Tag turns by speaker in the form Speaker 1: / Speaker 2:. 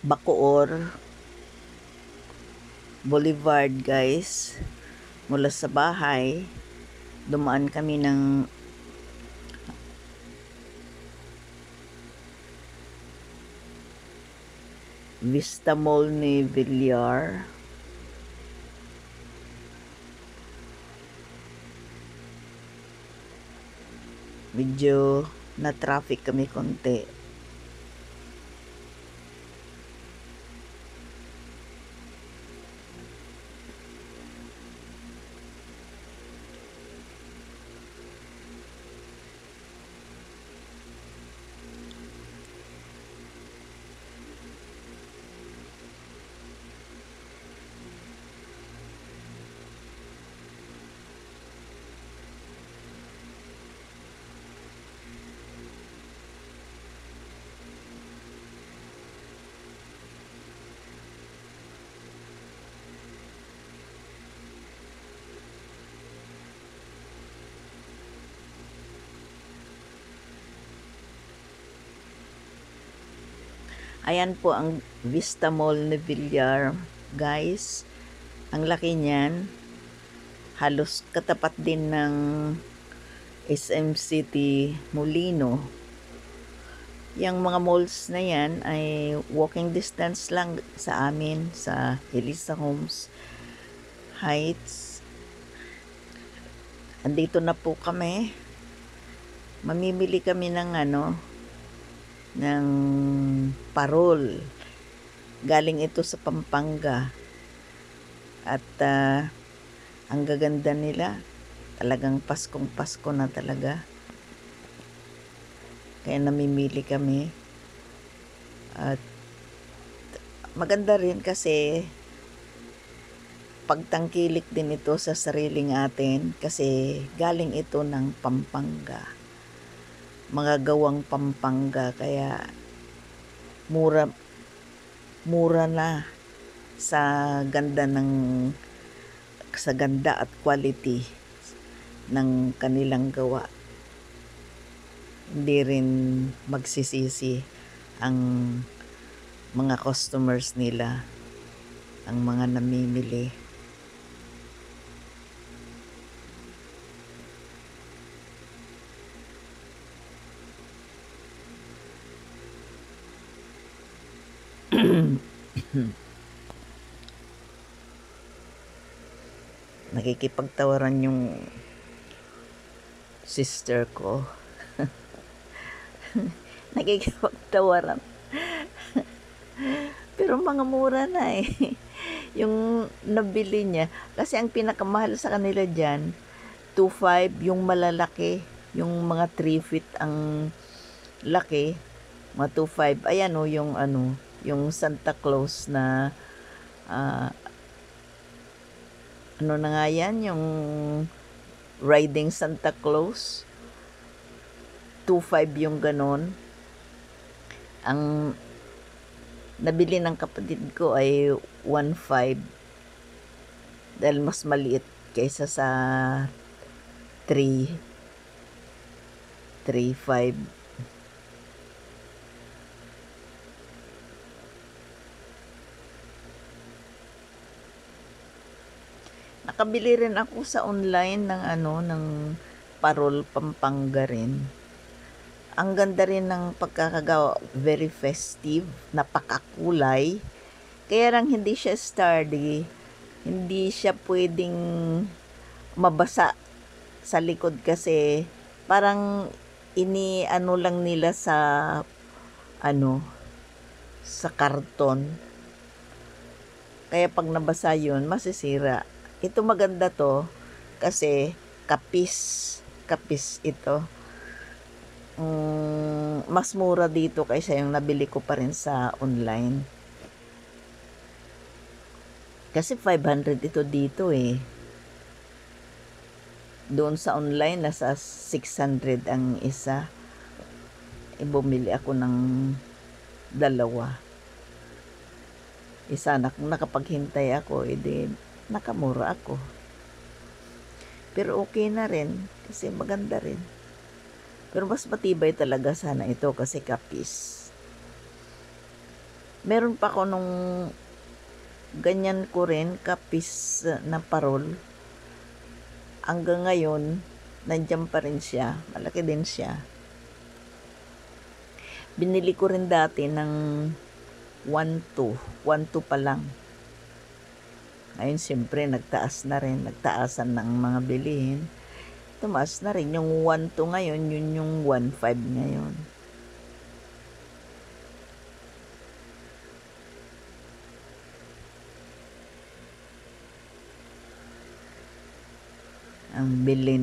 Speaker 1: Bacoor Boulevard, guys. Mula sa bahay, dumaan kami ng Vista Mall ni Villar. Medyo na traffic kami konti. Ayan po ang Vista Mall ni Villar, guys. Ang laki niyan. Halos katapat din ng SM City Molino. Yung mga malls na yan ay walking distance lang sa amin sa Elisa Homes Heights. Andito na po kami. Mamimili kami ng ng parol. Galing ito sa Pampanga. At ang gaganda nila. Talagang Paskong Pasko na talaga. Kaya namimili kami. At maganda rin kasi pagtangkilik din ito sa sariling atin kasi galing ito ng Pampanga. Mga gawang Pampanga, kaya mura na sa ganda at quality ng kanilang gawa. Hindi rin magsisisi ang mga customers nila, ang mga namimili. Nakikipagtawaran yung sister ko. Nakikipagtawaran. Pero mga mura na eh. Yung nabili niya. Kasi ang pinakamahal sa kanila dyan, 2.5 yung malalaki. Yung mga 3 feet ang laki. Mga 2.5. Ayan o, yung Santa Claus na ano na nga yan, yung riding Santa Claus. 2.5 yung ganon. Ang nabili ng kapatid ko ay 1.5 dahil mas maliit kaysa sa 3.5. Nakabili rin ako sa online ng parol Pampanga rin. Ang ganda rin ng pagkakagawa, very festive, napakakulay. Kaya lang hindi siya sturdy, hindi siya pwedeng mabasa sa likod kasi parang ini-ano lang nila sa sa karton. Kaya pag nabasa yun, masisira. Ito maganda to kasi kapis ito. Mas mura dito kaysa yung nabili ko pa rin sa online. Kasi 500 ito dito eh. Doon sa online, nasa 600 ang isa. Bumili ako ng dalawa. Isa na kung nakapaghintay ako, edi nakamura ako. Pero okay na rin kasi maganda rin. Pero mas matibay talaga sana ito kasi kapis. Meron pa ako nung ganyan ko rin, kapis na parol. Hanggang ngayon, nandiyan pa rin siya. Malaki din siya. Binili ko rin dati ng 1.2. 1.2 pa lang. Ngayon, siyempre, nagtaasan ng mga bilihin. Tumaas na rin. Yung 1.2 ngayon, yun yung 1.5 ngayon. Ang bilhin